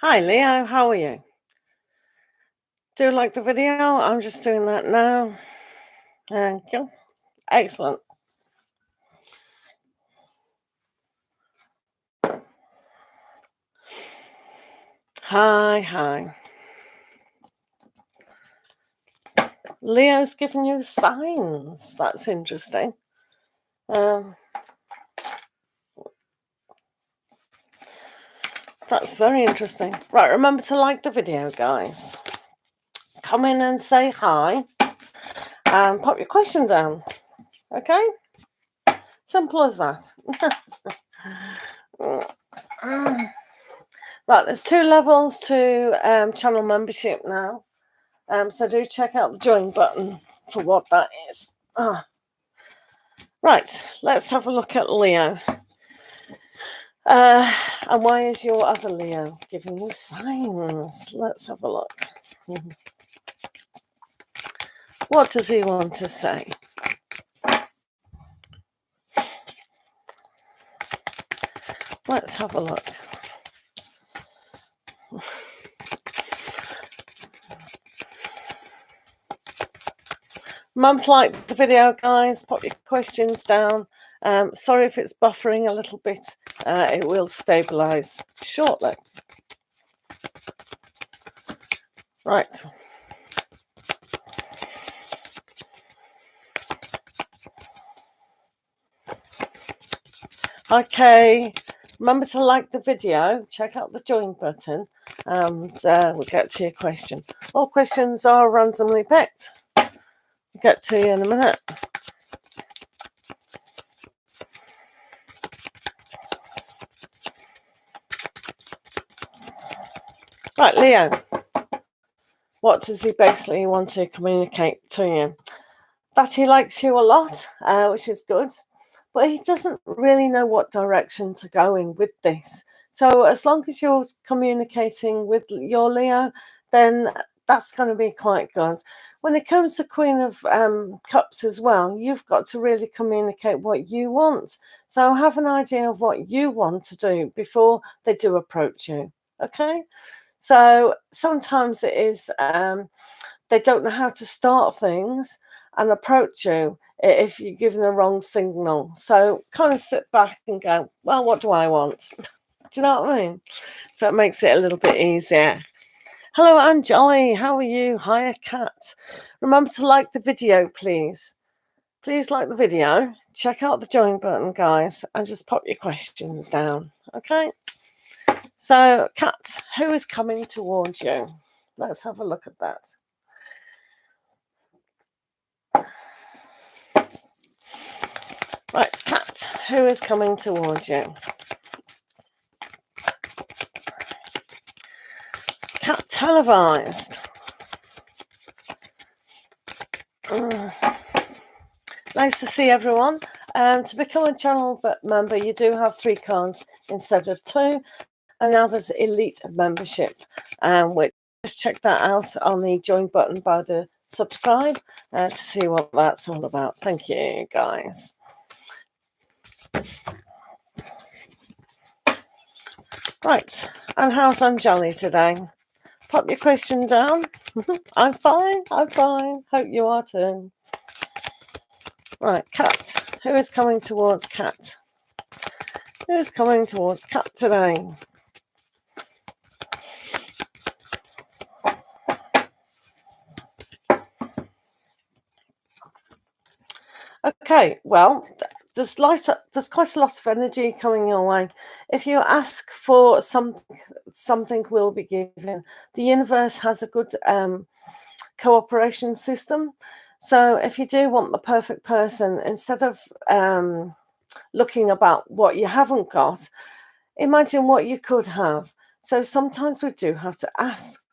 Hi Leo, how are you? Do you like the video? I'm just doing that now. Thank you. Excellent. Hi. Leo's giving you signs. That's interesting. That's very interesting. Right, remember to like the video, guys. Come in and say hi and pop your question down. Okay? Simple as that. Right, there's 2 levels to channel membership now. So do check out the join button for what that is. Right, let's have a look at Leo. And why is your other Leo giving you signs? Let's have a look. What does he want to say? Let's have a look. Mum's like the video, guys. Pop your questions down. Sorry if it's buffering a little bit. It will stabilize shortly. Right. Okay. Remember to like the video. Check out the join button. And we'll get to your question. All questions are randomly picked. We'll get to you in a minute. Right, Leo. What does he basically want to communicate to you? That he likes you a lot, which is good, but he doesn't really know what direction to go in with this. So as long as you're communicating with your Leo, then that's going to be quite good. When it comes to Queen of Cups as well, you've got to really communicate what you want. So have an idea of what you want to do before they do approach you. Okay? So sometimes it is they don't know how to start things and approach you if you're given the wrong signal. So kind of sit back and go, well, what do I want? Do you know what I mean? So it makes it a little bit easier. Hello, Anjali. How are you? Hiya, Cat. Remember to like the video, please. Please like the video. Check out the join button, guys, and just pop your questions down. Okay? So, Cat, who is coming towards you? Let's have a look at that. Right, Cat, who is coming towards you? Cat televised. Nice to see everyone. To become a channel member, you do have 3 cards instead of 2. And now there's elite membership, which just check that out on the join button by the subscribe to see what that's all about. Thank you, guys. Right, and how's Anjali today? Pop your question down. I'm fine. Hope you are too. Right, Cat. Who is coming towards Cat? Who is coming towards Cat today? Okay, well, there's quite a lot of energy coming your way. If you ask for something will be given. The universe has a good cooperation system. So if you do want the perfect person, instead of looking about what you haven't got, imagine what you could have. So sometimes we do have to ask.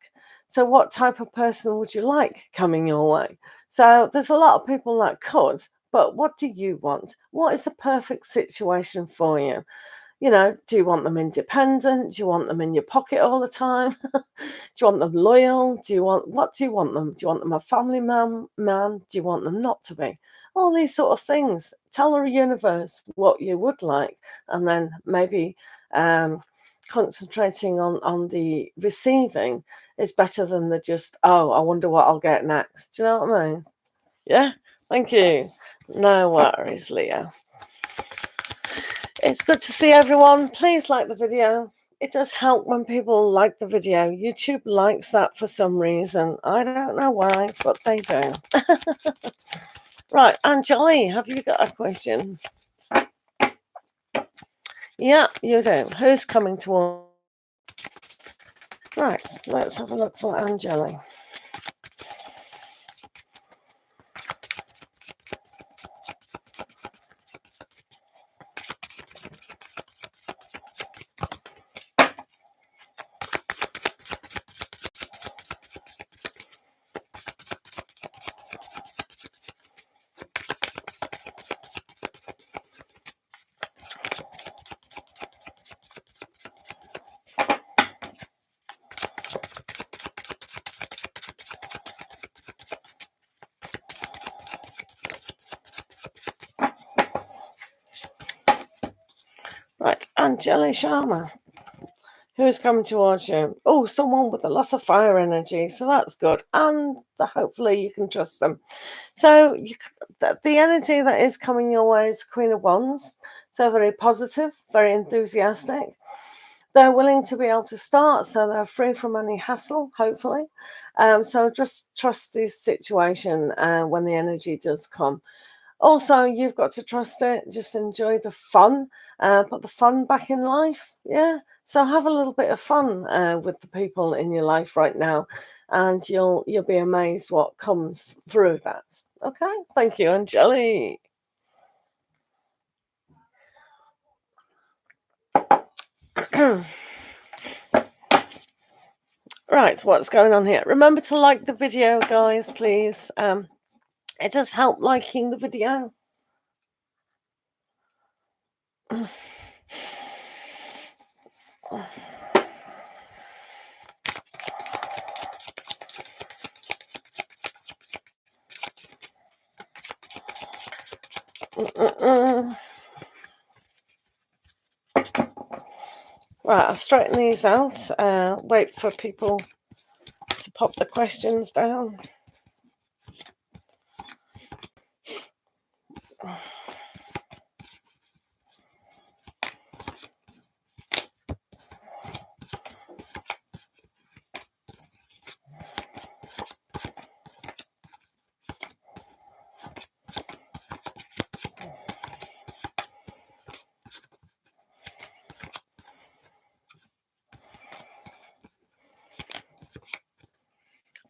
So what type of person would you like coming your way? So there's a lot of people that could, but what do you want? What is a perfect situation for you? You know, do you want them independent? Do you want them in your pocket all the time? Do you want them loyal? What do you want them? Do you want them a family man? Do you want them not to be? All these sort of things. Tell the universe what you would like, and then maybe concentrating on the receiving is better than the just, oh, I wonder what I'll get next. Do you know what I mean? Yeah, thank you. No worries, Leah. It's good to see everyone. Please like the video. It does help when people like the video. YouTube likes that for some reason. I don't know why, but they do. Right, Anjali, have you got a question? Yeah, you do. Who's coming toward? Right, let's have a look for Anjali. Right, Anjali Sharma. Who's coming towards you? Oh, someone with a lot of fire energy. So that's good. And hopefully you can trust them. So the energy that is coming your way is Queen of Wands. So very positive, very enthusiastic. They're willing to be able to start. So they're free from any hassle, hopefully. So just trust this situation when the energy does come. Also, you've got to trust it. Just enjoy the fun. Put the fun back in life. Yeah. So have a little bit of fun with the people in your life right now, and you'll be amazed what comes through that. Okay. Thank you, Anjali. Right, what's going on here? Remember to like the video, guys, please. It does help liking the video. Right, I'll straighten these out. Wait for people to pop the questions down.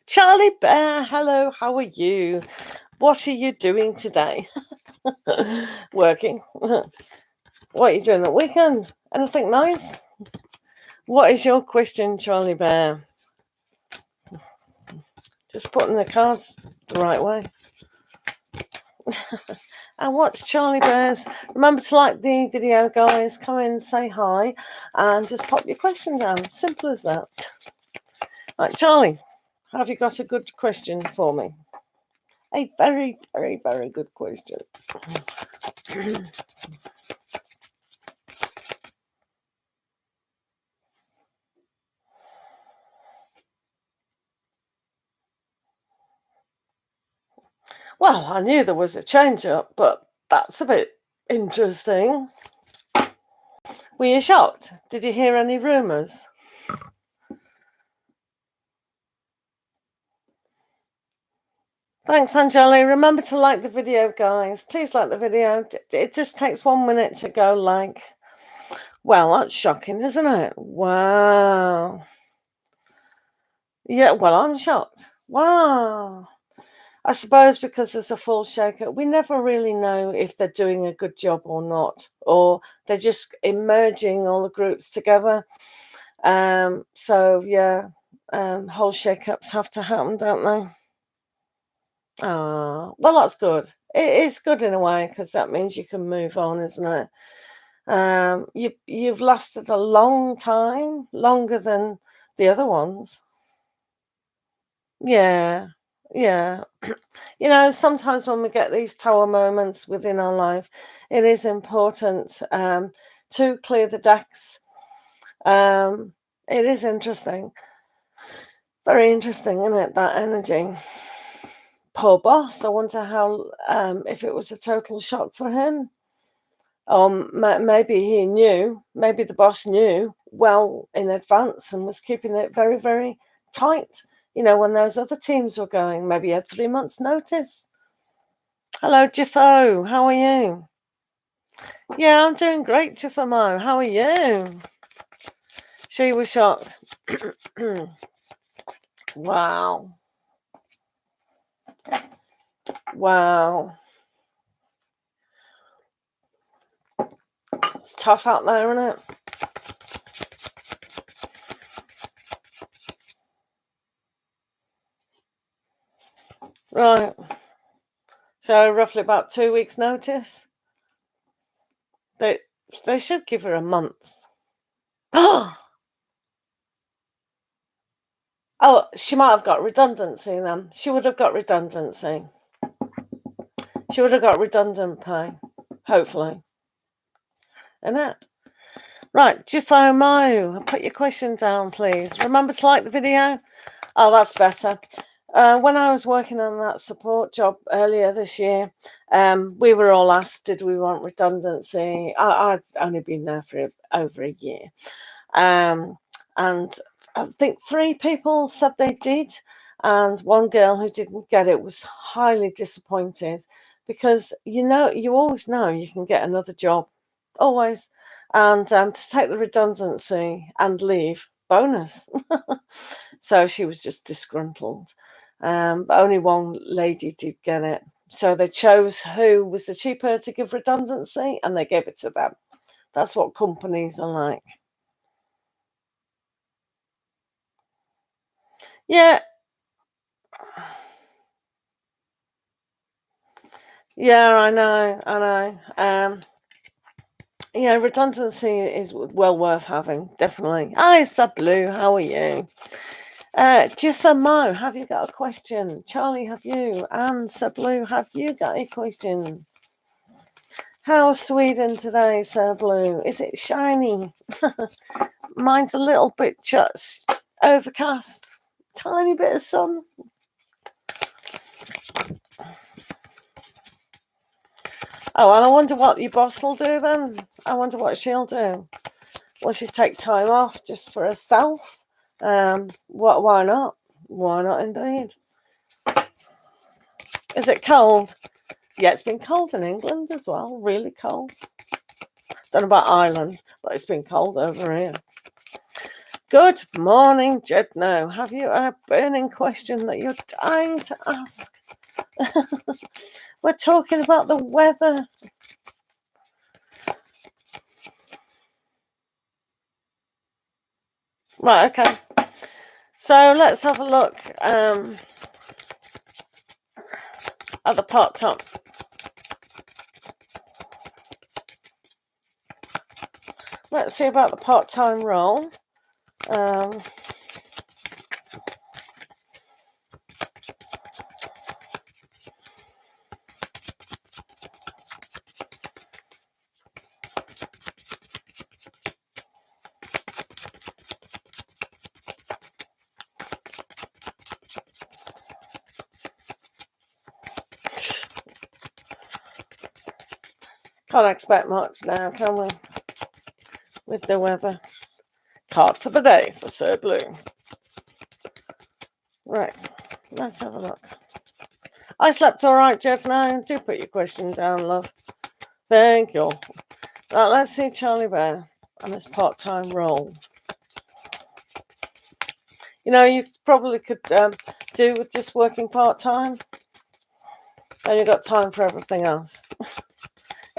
Charlie Bear, hello, how are you? What are you doing today? Working. What are you doing the weekend? Anything nice? What is your question, Charlie Bear? Just putting the cards the right way. And what's Charlie Bear's? Remember to like the video, guys. Come in, say hi, and just pop your question down. Simple as that. Right, Charlie, have you got a good question for me? A very, very, very good question. Well, I knew there was a change up, but that's a bit interesting. Were you shocked? Did you hear any rumours? Thanks, Anjali. Remember to like the video, guys. Please like the video. It just takes 1 minute to go like. Well, that's shocking, isn't it? Wow. Yeah, well, I'm shocked. Wow. I suppose because there's a full shake-up, we never really know if they're doing a good job or not, or they're just merging all the groups together. So, yeah, whole shake-ups have to happen, don't they? Ah, well, that's good. It is good in a way because that means you can move on, isn't it? You've lasted a long time, longer than the other ones. Yeah, yeah. You know, sometimes when we get these tower moments within our life, it is important to clear the decks, It is interesting. Very interesting, isn't it, that energy? Poor boss. I wonder how, if it was a total shock for him. Maybe he knew, maybe the boss knew well in advance and was keeping it very, very tight. When those other teams were going, maybe he had 3 months' notice. Hello, Jitho. How are you? Yeah, I'm doing great, Jithamo. How are you? She was shocked. Wow. Wow. It's tough out there, isn't it? Right. So roughly about 2 weeks' notice. They should give her a month. Oh, she might have got redundancy then. She would have got redundancy. She would have got redundant pay, hopefully. Isn't it? Right, Jithomo, put your question down, please. Remember to like the video. Oh, that's better. When I was working on that support job earlier this year, we were all asked, did we want redundancy? I'd only been there for over a year. And I think 3 people said they did. And one girl who didn't get it was highly disappointed because, you always know you can get another job. Always. And to take the redundancy and leave, bonus. So she was just disgruntled. But only one lady did get it. So they chose who was the cheaper to give redundancy and they gave it to them. That's what companies are like. Yeah. Yeah, I know. Yeah, redundancy is well worth having, definitely. Hi, Sablu, how are you? Jithamo, have you got a question? Charlie, have you? And Sablu, have you got a question? How's Sweden today, Sablu? Is it shiny? Mine's a little bit just overcast. Tiny bit of sun. Oh, and I wonder what your boss will do then. I wonder what she'll do. Will she take time off just for herself? Why not? Why not indeed? Is it cold? Yeah, it's been cold in England as well. Really cold. Don't know about Ireland, but it's been cold over here. Good morning, Jedno. Have you a burning question that you're dying to ask? We're talking about the weather. Right, okay. So let's have a look at the part-time. Let's see about the part-time role. Can't expect much now, can we? With the weather. Card for the day for Sir Blue. Right, let's have a look. I slept all right, Jeff. Now, do put your question down, love. Thank you. Right, let's see Charlie Bear and his part-time role. You probably could do with just working part-time. Then you've got time for everything else.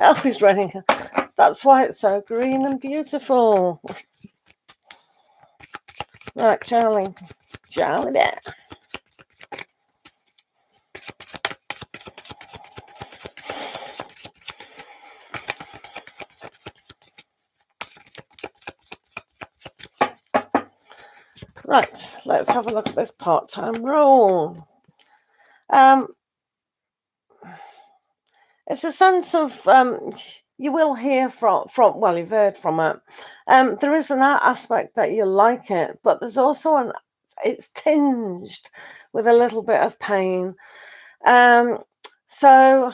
Always running. That's why it's so green and beautiful. Right, Charlie Bear. Right, let's have a look at this part-time role. It's a sense of you will hear well, you've heard from it. There is an aspect that you like it, but there's also it's tinged with a little bit of pain. So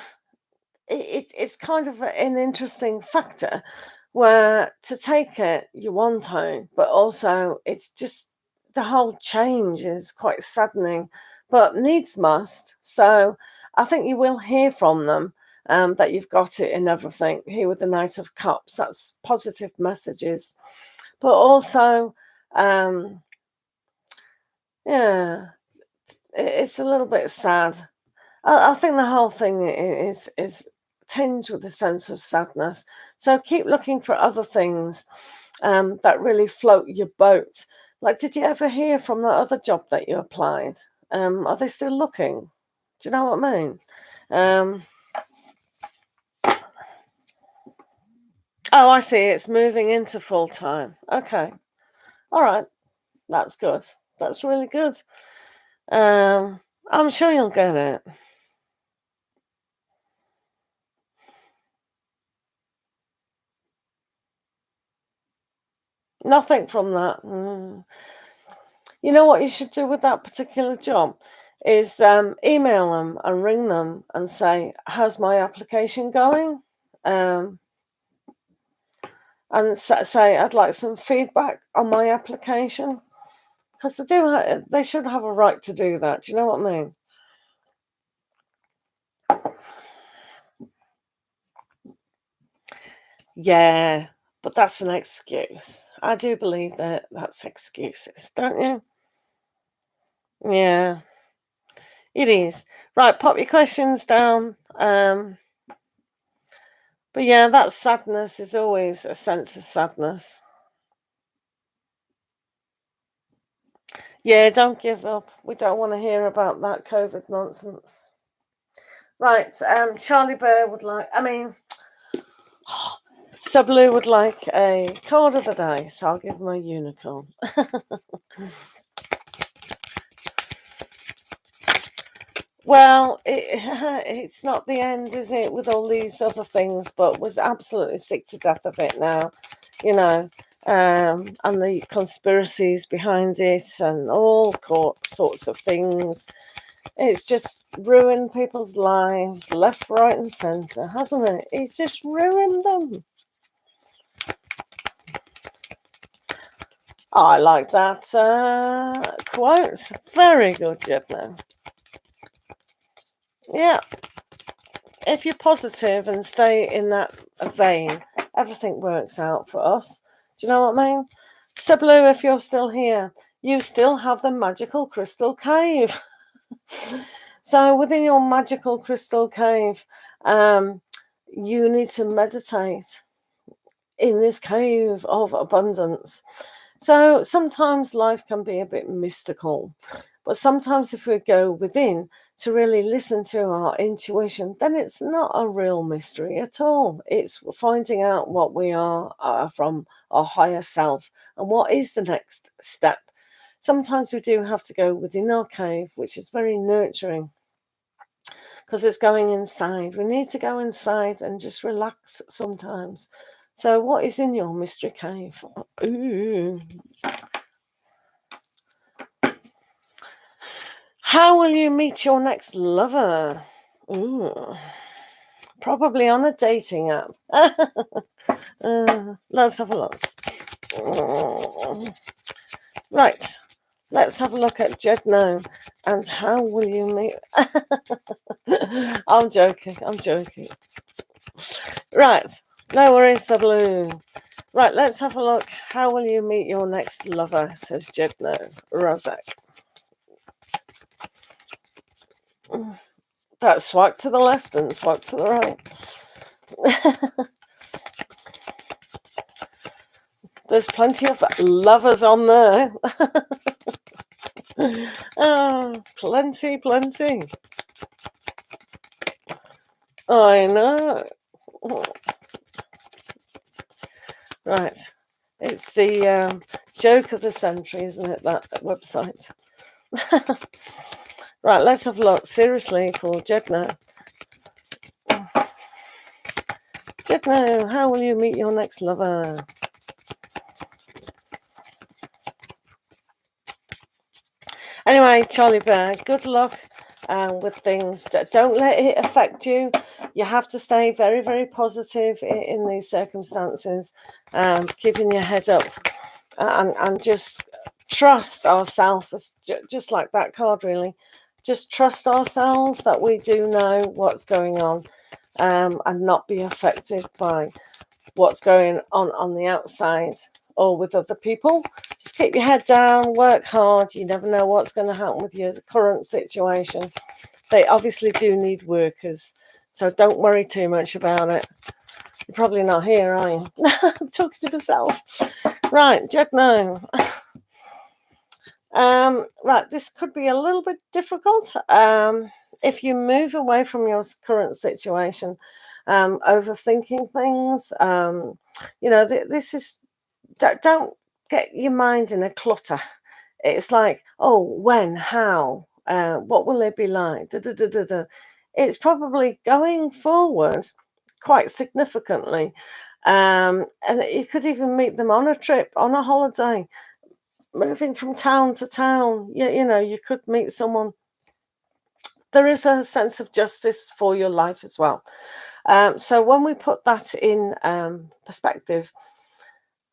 it's kind of an interesting factor where to take it you want to, but also it's just the whole change is quite saddening, but needs must. So I think you will hear from them, that you've got it and everything. Here with the Knight of Cups, that's positive messages, but also, yeah, it's a little bit sad. I think the whole thing is tinged with a sense of sadness. So keep looking for other things, that really float your boat. Like, did you ever hear from the other job that you applied? Are they still looking? Do you know what I mean? Oh, I see. It's moving into full time. Okay. All right. That's good. That's really good. I'm sure you'll get it. Nothing from that. You know what you should do with that particular job is, email them and ring them and say, "How's my application going?" And say, "I'd like some feedback on my application," because they should have a right to do that. Do you know what I mean? Yeah, but that's an excuse. I do believe that that's excuses, don't you? Yeah, it is. Right, pop your questions down. But yeah, that sadness is always a sense of sadness. Yeah, don't give up. We don't want to hear about that COVID nonsense. Right, Charlie Bear would like, Sublue would like a card of the day, so I'll give him a unicorn. Well, it's not the end, is it, with all these other things, but was absolutely sick to death of it now, you know, and the conspiracies behind it and all sorts of things. It's just ruined people's lives left, right, and centre, hasn't it? It's just ruined them. I like that quote. Very good, Jedno. Yeah. If you're positive and stay in that vein, everything works out for us. Do you know what I mean? Sublue, if you're still here, you still have the magical crystal cave. So within your magical crystal cave, you need to meditate in this cave of abundance. So sometimes life can be a bit mystical, but sometimes if we go within to really listen to our intuition, then it's not a real mystery at all. It's finding out what we are, from our higher self and what is the next step. Sometimes we do have to go within our cave, which is very nurturing because it's going inside. We need to go inside and just relax sometimes. So what is in your mystery cave? Ooh. How will you meet your next lover? Ooh. Probably on a dating app. Let's have a look. Right. Let's have a look at Jedno and how will you meet... I'm joking. Right. No worries, Sublue. Right, let's have a look. How will you meet your next lover, says Jedno. Razak. That swipe to the left and swipe to the right. There's plenty of lovers on there. Oh, plenty. I know. Right. It's the joke of the century, isn't it, that website? Right, let's have a look seriously for Jedno. Jedno, how will you meet your next lover? Anyway, Charlie Bear, good luck with things. Don't let it affect you. You have to stay very, very positive in these circumstances, keeping your head up and just trust ourselves, just like that card, really. Just trust ourselves that we do know what's going on, and not be affected by what's going on the outside or with other people. Just keep your head down, work hard. You never know what's going to happen with your current situation. They obviously do need workers, so don't worry too much about it. You're probably not here, are you? I'm talking to myself. Right, Jedno. Right, this could be a little bit difficult. If you move away from your current situation, overthinking things, this is, don't get your mind in a clutter. It's like, oh, when, how, what will it be like? It's probably going forward quite significantly. And you could even meet them on a trip, on a holiday, moving from town to town. You could meet someone. There is a sense of justice for your life as well. So when we put that in perspective,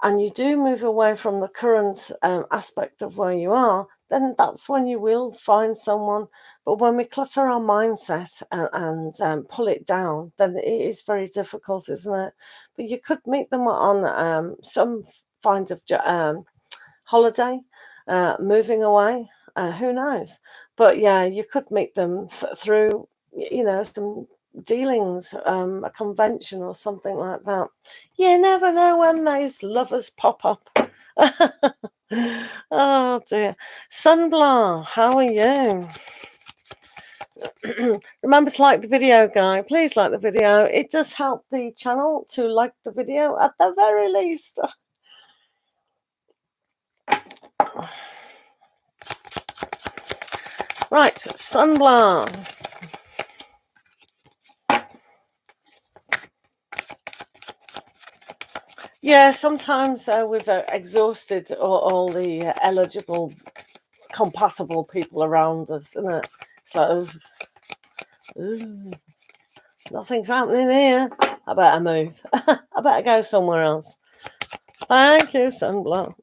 and you do move away from the current aspect of where you are, then that's when you will find someone. But when we clutter our mindset and pull it down, then it is very difficult, isn't it? But you could meet them on some kind of holiday, moving away, who knows? But yeah, you could meet them through, some dealings, a convention or something like that. You never know when those lovers pop up. Oh dear. Sunblar, how are you? Remember to like the video, guy. Please like the video. It does help the channel to like the video at the very least. Right, Sunblar. Yeah, sometimes we've exhausted all the eligible, compatible people around us, isn't it? It's like, ooh, nothing's happening here. I better move. I better go somewhere else. Thank you, Sunblow.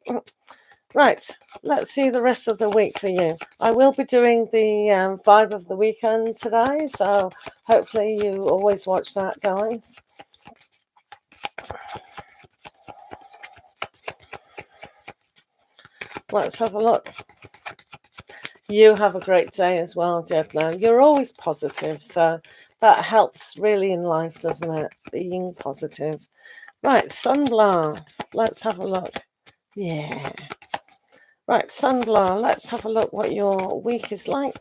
Right, let's see the rest of the week for you. I will be doing the vibe of the weekend today, so hopefully you always watch that, guys. Let's have a look. You have a great day as well, Jedno. You're always positive, so that helps really in life, doesn't it? Being positive. Right, Sunblar. Let's have a look. Yeah. Right, Sunblar. Let's have a look what your week is like.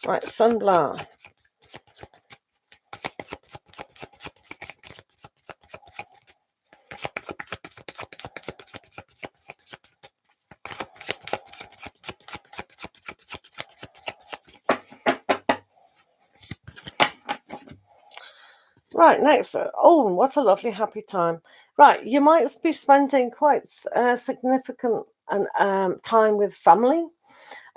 Right, Sunblar. Right, next. Oh, what a lovely happy time. Right, you might be spending quite significant time with family.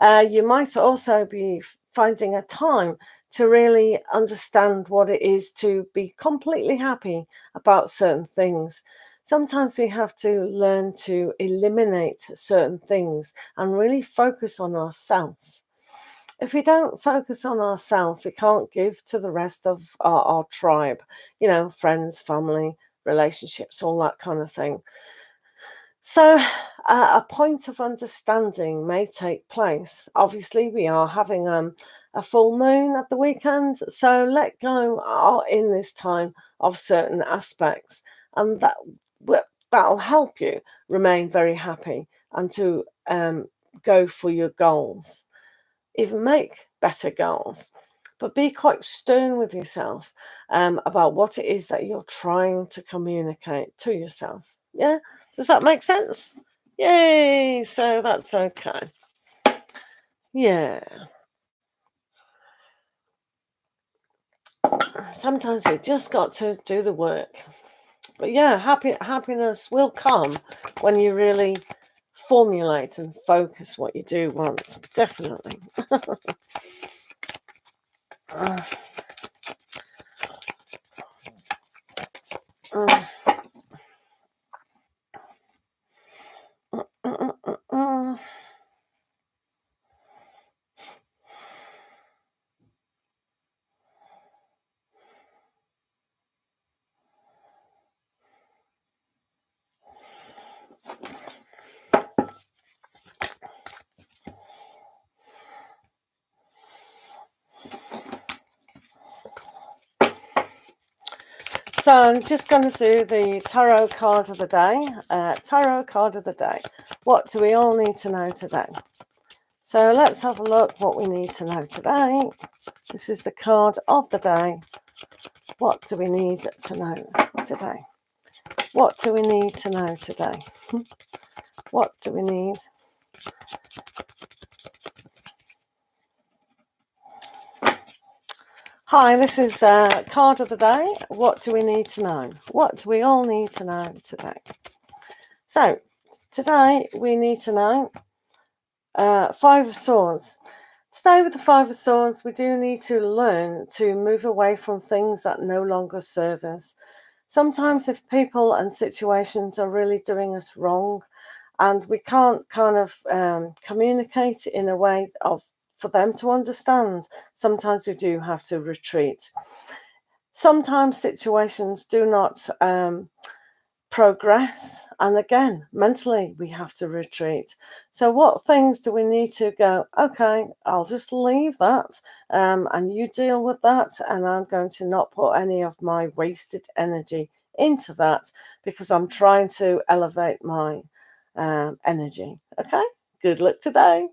You might also be finding a time to really understand what it is to be completely happy about certain things. Sometimes we have to learn to eliminate certain things and really focus on ourselves. If we don't focus on ourselves, we can't give to the rest of our tribe, friends, family, relationships, all that kind of thing. So a point of understanding may take place. Obviously, we are having a full moon at the weekend, so let go in this time of certain aspects, and that'll help you remain very happy and to go for your goals. Even make better goals, but be quite stern with yourself about what it is that you're trying to communicate to yourself. Yeah? Does that make sense? Yay! So that's okay. Yeah. Sometimes we just got to do the work. But yeah, happiness will come when you really formulate and focus what you do want. Definitely. Uh, uh, uh, uh, uh. So I'm just going to do the tarot card of the day. Tarot card of the day. What do we all need to know today? So let's have a look what we need to know today. This is the card of the day. What do we need to know today? What do we need to know today? What do we need? Hi, this is card of the day. What do we need to know? What do we all need to know today? So today we need to know Five of Swords. Today with the Five of Swords, we do need to learn to move away from things that no longer serve us. Sometimes if people and situations are really doing us wrong and we can't kind of communicate in a way for them to understand, sometimes we do have to retreat. Sometimes situations do not progress, and again mentally we have to retreat. So what things do we need to go, okay, I'll just leave that and you deal with that, and I'm going to not put any of my wasted energy into that because I'm trying to elevate my energy. Okay, good luck today.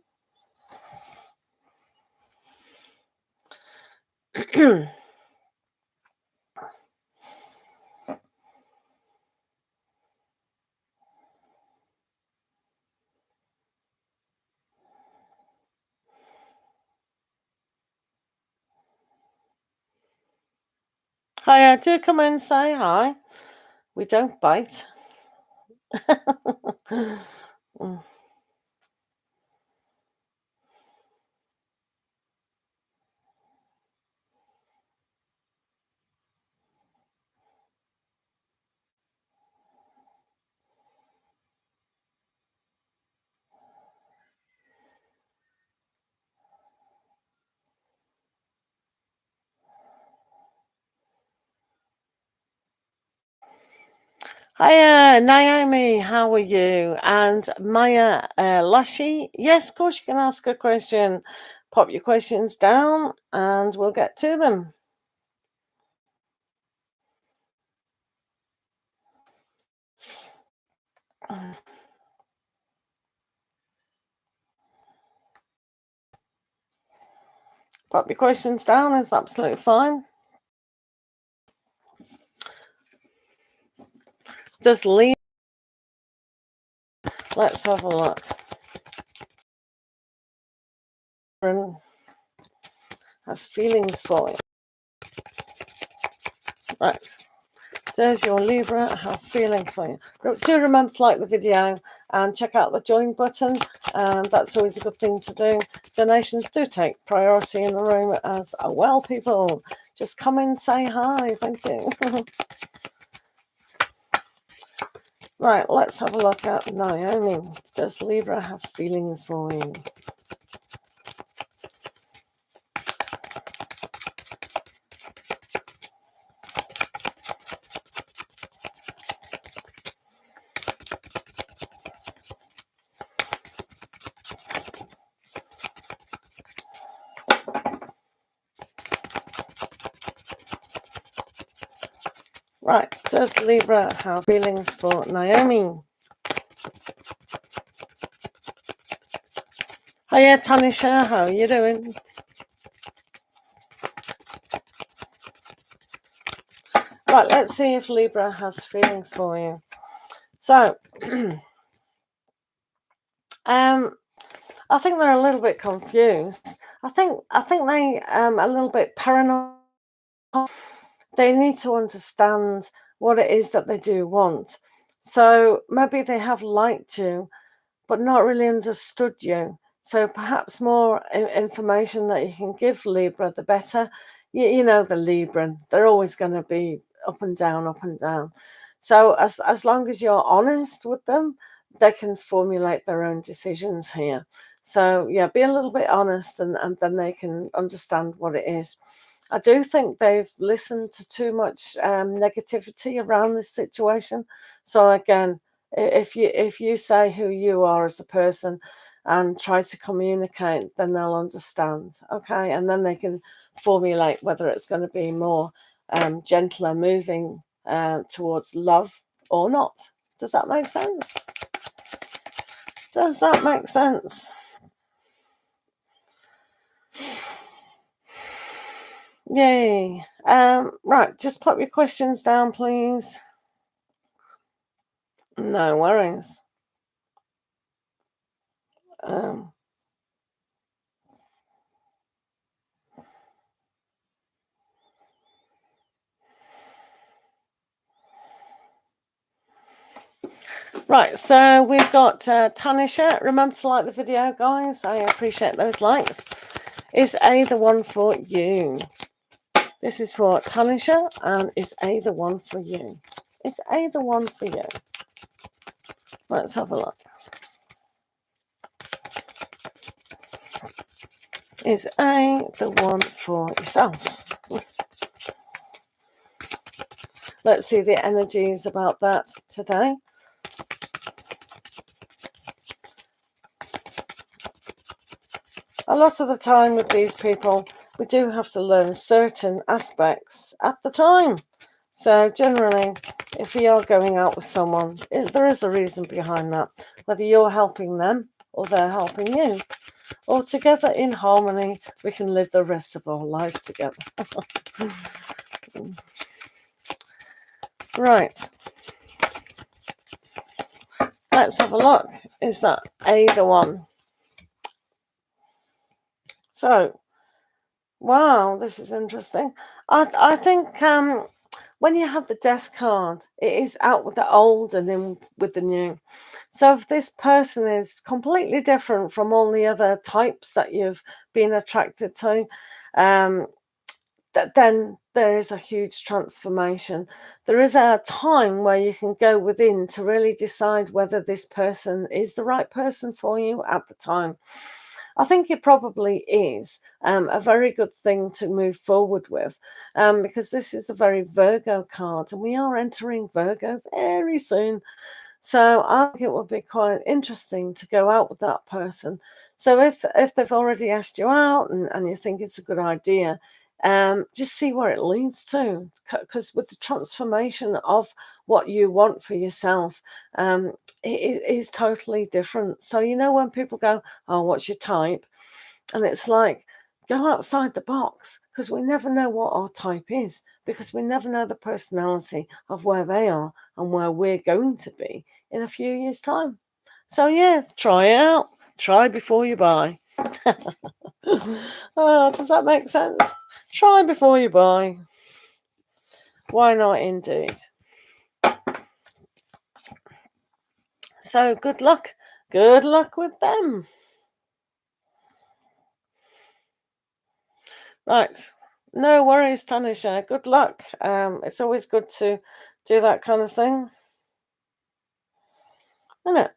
Hi, do come in and say hi. We don't bite. Mm. Hiya, Naomi, how are you? And Maya Lashi, yes, of course you can ask a question. Pop your questions down and we'll get to them. Pop your questions down, it's absolutely fine. Just leave. Let's have a look. Has feelings for you. Right. There's your Libra, have feelings for you. Do remember to like the video and check out the join button. That's always a good thing to do. Donations do take priority in the room as well, people. Just come in, say hi. Thank you. Right, let's have a look at Naomi. Does Libra have feelings for you? Right, does Libra have feelings for Naomi? Hiya, Tanisha, how are you doing? Right, let's see if Libra has feelings for you. So, I think they're a little bit confused. I think they a little bit paranoid. They need to understand what it is that they do want. So maybe they have liked you, but not really understood you. So perhaps more information that you can give Libra, the better. You know the Libra, they're always going to be up and down, up and down. So as long as you're honest with them, they can formulate their own decisions here. So yeah, be a little bit honest, and then they can understand what it is. I do think they've listened to too much negativity around this situation. So again, if you say who you are as a person and try to communicate, then they'll understand. Okay, and then they can formulate whether it's going to be more gentler, moving towards love or not. Does that make sense? Does that make sense? Yay. Right, just pop your questions down, please. No worries. Um, right, so we've got Tanisha. Remember to like the video, guys. I appreciate those likes. Is A the one for you? This is for Tanisha, and is A the one for you? Is A the one for you? Let's have a look. Is A the one for yourself? Let's see the energies about that today. A lot of the time with these people, we do have to learn certain aspects at the time. So generally, if we are going out with someone, there is a reason behind that. Whether you're helping them or they're helping you. Or together in harmony, we can live the rest of our life together. Right. Let's have a look. Is that A the one? So, wow, this is interesting. I think when you have the death card, it is out with the old and in with the new. So if this person is completely different from all the other types that you've been attracted to, then there is a huge transformation. There is a time where you can go within to really decide whether this person is the right person for you at the time. I think it probably is a very good thing to move forward with, because this is a very Virgo card, and we are entering Virgo very soon. So I think it would be quite interesting to go out with that person. So if they've already asked you out, and you think it's a good idea, just see where it leads to. Because with the transformation of what you want for yourself, it is totally different. So you know when people go, "Oh, what's your type?" And it's like, go outside the box, because we never know what our type is, because we never know the personality of where they are and where we're going to be in a few years' time. So yeah, try it out. Try before you buy. Oh, does that make sense? Try before you buy. Why not, indeed? So good luck. Good luck with them. Right. No worries, Tanisha. Good luck. It's always good to do that kind of thing, isn't it?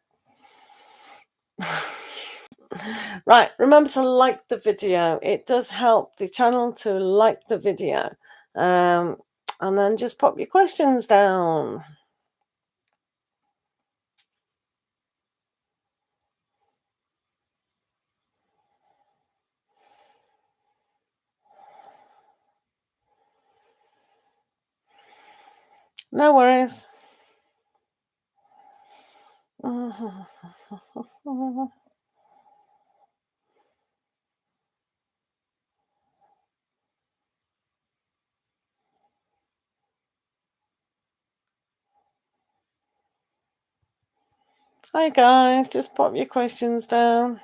Right. Remember to like the video. It does help the channel to like the video. And then just pop your questions down. No worries. Hi guys, just pop your questions down.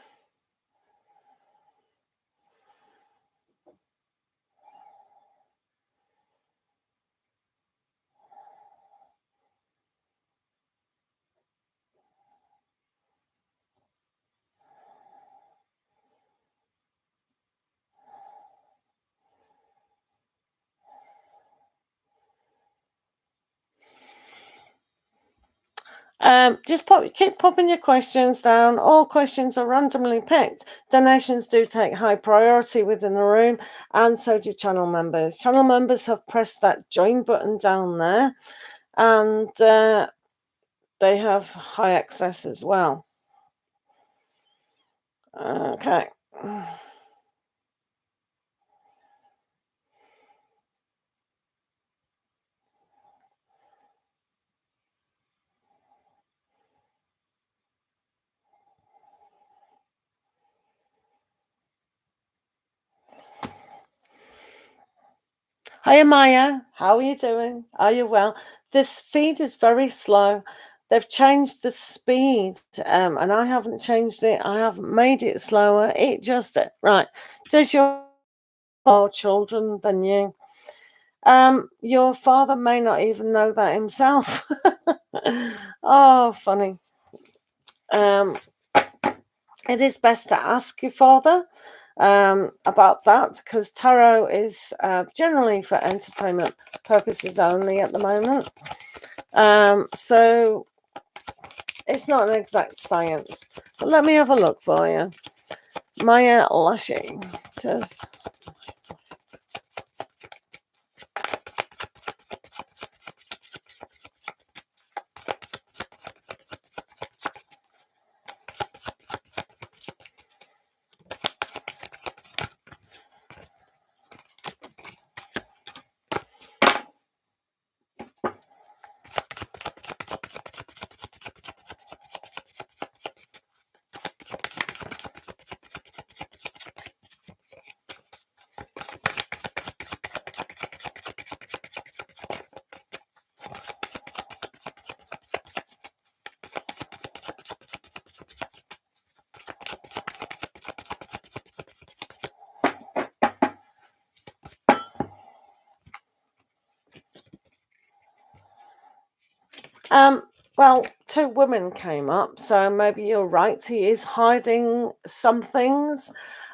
Just keep popping your questions down. All questions are randomly picked. Donations do take high priority within the room, and so do channel members. Channel members have pressed that join button down there, and they have high access as well. Okay. Hiya, Maya. How are you doing? Are you well? This feed is very slow. They've changed the speed, and I haven't changed it. I haven't made it slower. It just right. Does your more children than you? Your father may not even know that himself. Oh, funny. It is best to ask your father about that, because tarot is generally for entertainment purposes only at the moment. So it's not an exact science. But let me have a look for you. Maya Lashy does. Well, two women came up, so maybe you're right. He is hiding some things.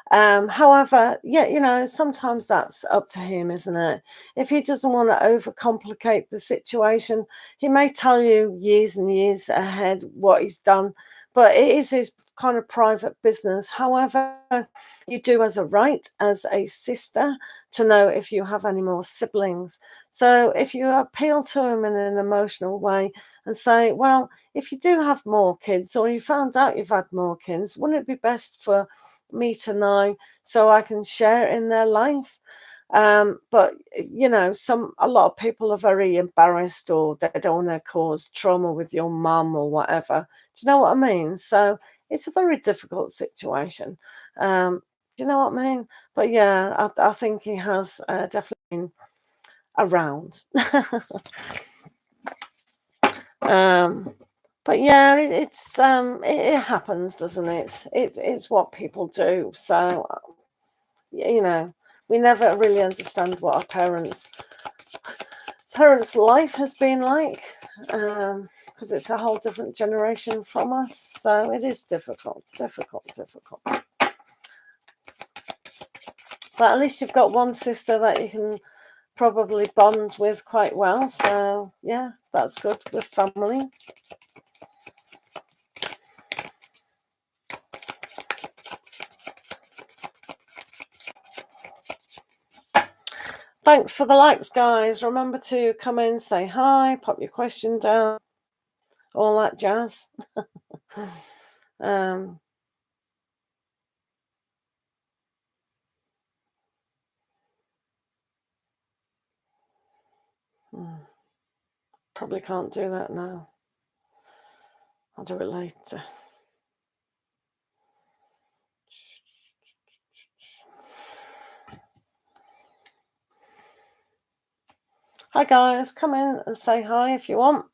However, yeah, sometimes that's up to him, isn't it? If he doesn't want to overcomplicate the situation, he may tell you years and years ahead what he's done, but it is his kind of private business. However, you do as a right, as a sister, to know if you have any more siblings. So if you appeal to him in an emotional way and say, well, if you do have more kids, or you found out you've had more kids, wouldn't it be best for me to know so I can share in their life? But a lot of people are very embarrassed, or they don't want to cause trauma with your mum or whatever. Do you know what I mean? So it's a very difficult situation. Do you know what I mean? But yeah, I think he has definitely been around. But yeah, it happens, doesn't it? It's what people do. So we never really understand what our parents' life has been like, because it's a whole different generation from us. So it is difficult. But at least you've got one sister that you can probably bond with quite well. So yeah, that's good with family. Thanks for the likes, guys. Remember to come in, say hi, pop your question down, all that jazz. Probably can't do that now. I'll do it later. Hi, guys. Come in and say hi if you want.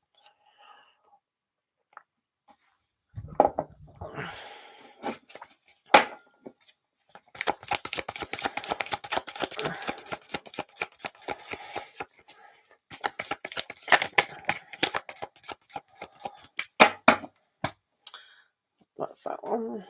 that one.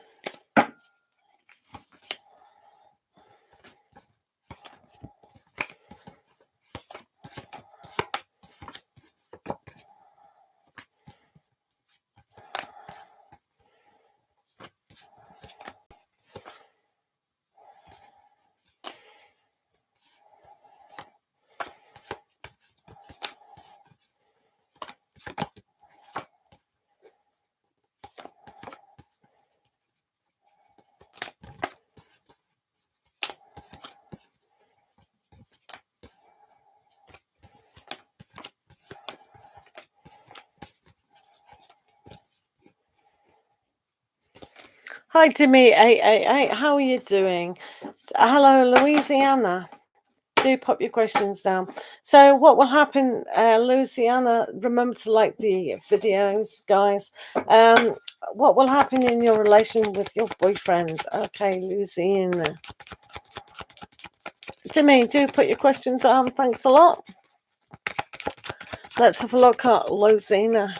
Hi, Dimmy888. How are you doing? Hello, Louisiana. Do pop your questions down. So what will happen, Louisiana, remember to like the videos, guys. What will happen in your relation with your boyfriend? Okay, Louisiana. Dimmy, do put your questions on. Thanks a lot. Let's have a look at Louisiana.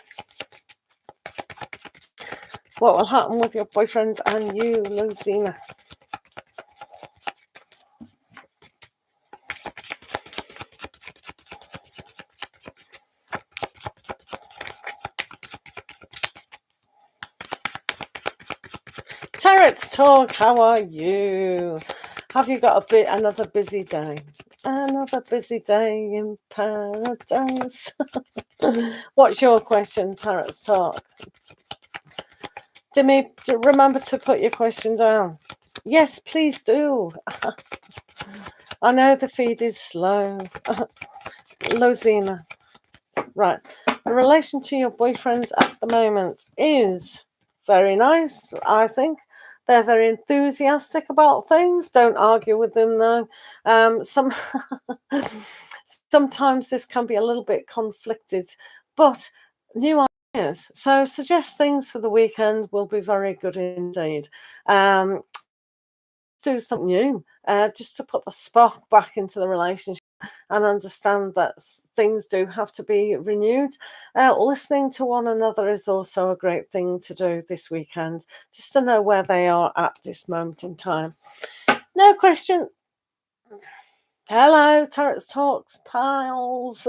What will happen with your boyfriend and you, Louisiana? Tarot's Talk, how are you? Have you got another busy day? Another busy day in paradise. What's your question, Tarot's Talk? Dimmy, remember to put your question down. Yes, please do. I know the feed is slow. Lozina. Right. The relation to your boyfriend at the moment is very nice, I think. They're very enthusiastic about things. Don't argue with them, though. Sometimes this can be a little bit conflicted, but new ideas. So suggest things for the weekend will be very good indeed. Do something new, just to put the spark back into the relationship and understand that things do have to be renewed. Listening to one another is also a great thing to do this weekend, just to know where they are at this moment in time. No question. Hello, Tarot's Talks, pals.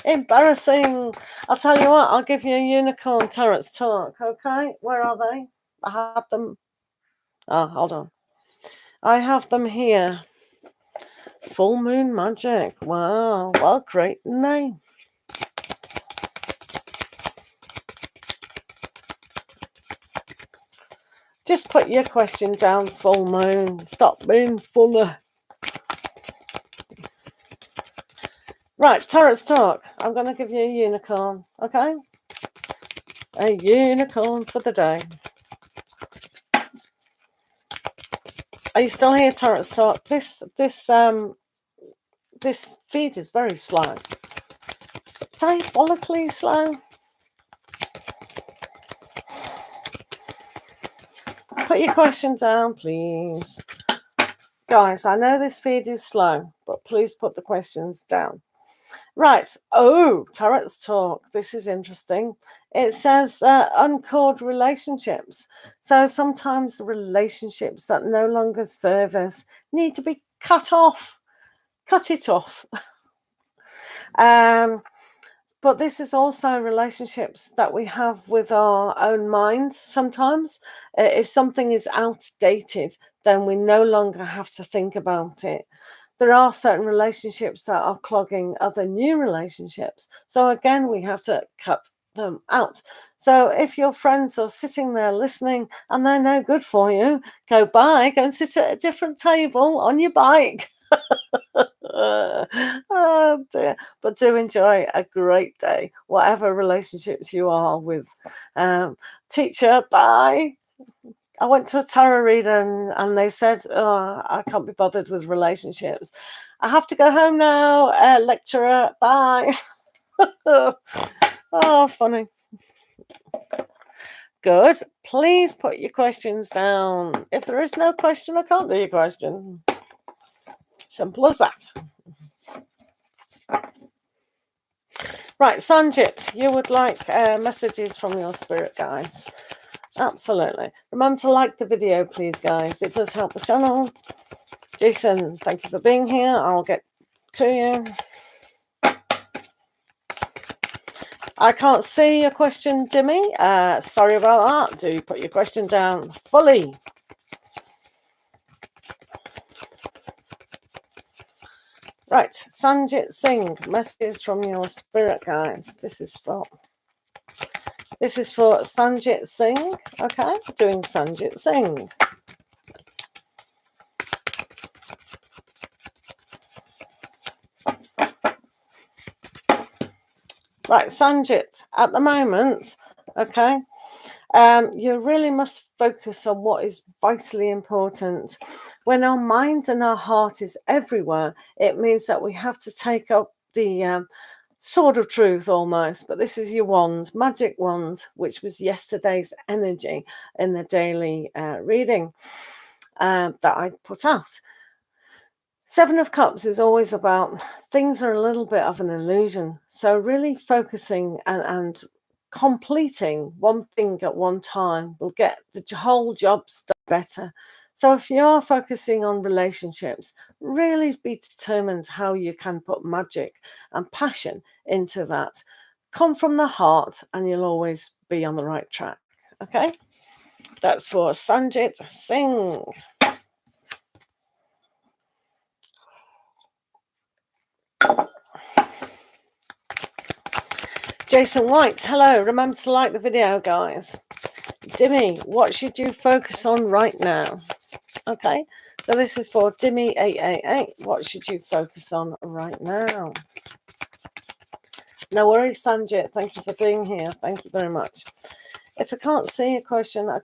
Embarrassing. I'll tell you what, I'll give you a unicorn Tarot's Talk, okay? Where are they? I have them. Oh, hold on. I have them here. Full Moon Magic. Wow. Well, great name. Just put your question down, Full Moon. Stop being fuller. Right, Tarot's Talk. I'm going to give you a unicorn, okay? A unicorn for the day. Are you still here, Tarot's Talk? This feed is very slow. It's diabolically slow. Put your question down, please. Guys, I know this feed is slow, but please put the questions down. Right. Oh, Tarot's Talk. This is interesting. It says uncalled relationships. So sometimes the relationships that no longer serve us need to be cut off. Cut it off. But this is also relationships that we have with our own mind sometimes. If something is outdated, then we no longer have to think about it. There are certain relationships that are clogging other new relationships. So again, we have to cut them out. So if your friends are sitting there listening and they're no good for you, go and sit at a different table on your bike. Oh dear. But do enjoy a great day, whatever relationships you are with. Teacher, bye. I went to a tarot reader and they said, oh, I can't be bothered with relationships. I have to go home now. Lecturer, bye. Oh, funny. Good. Please put your questions down. If there is no question, I can't do your question. Simple as that. Right, Sanjit, you would like messages from your spirit guides. Absolutely. Remember to like the video, please, guys. It does help the channel. Jason, thank you for being here. I'll get to you. I can't see your question, Dimmy. Sorry about that. Do put your question down fully. Right, Sanjit Singh, messages from your spirit guides. This is for Sanjit Singh. Okay, doing Sanjit Singh. Right, Sanjit, at the moment, okay, you really must focus on what is vitally important. When our mind and our heart is everywhere, it means that we have to take up the sword of truth almost. But this is your wand, magic wand, which was yesterday's energy in the daily reading that I put out. Seven of Cups is always about things are a little bit of an illusion. So really focusing and completing one thing at one time will get the whole job done better. So if you're focusing on relationships, really be determined how you can put magic and passion into that. Come from the heart and you'll always be on the right track. Okay? That's for Sanjit Singh. Jason White, hello. Remember to like the video, guys. Dimmy, what should you focus on right now? Okay, so this is for Dimmy888. What should you focus on right now? No worries, Sanjit. Thank you for being here. Thank you very much. If I can't see a question, I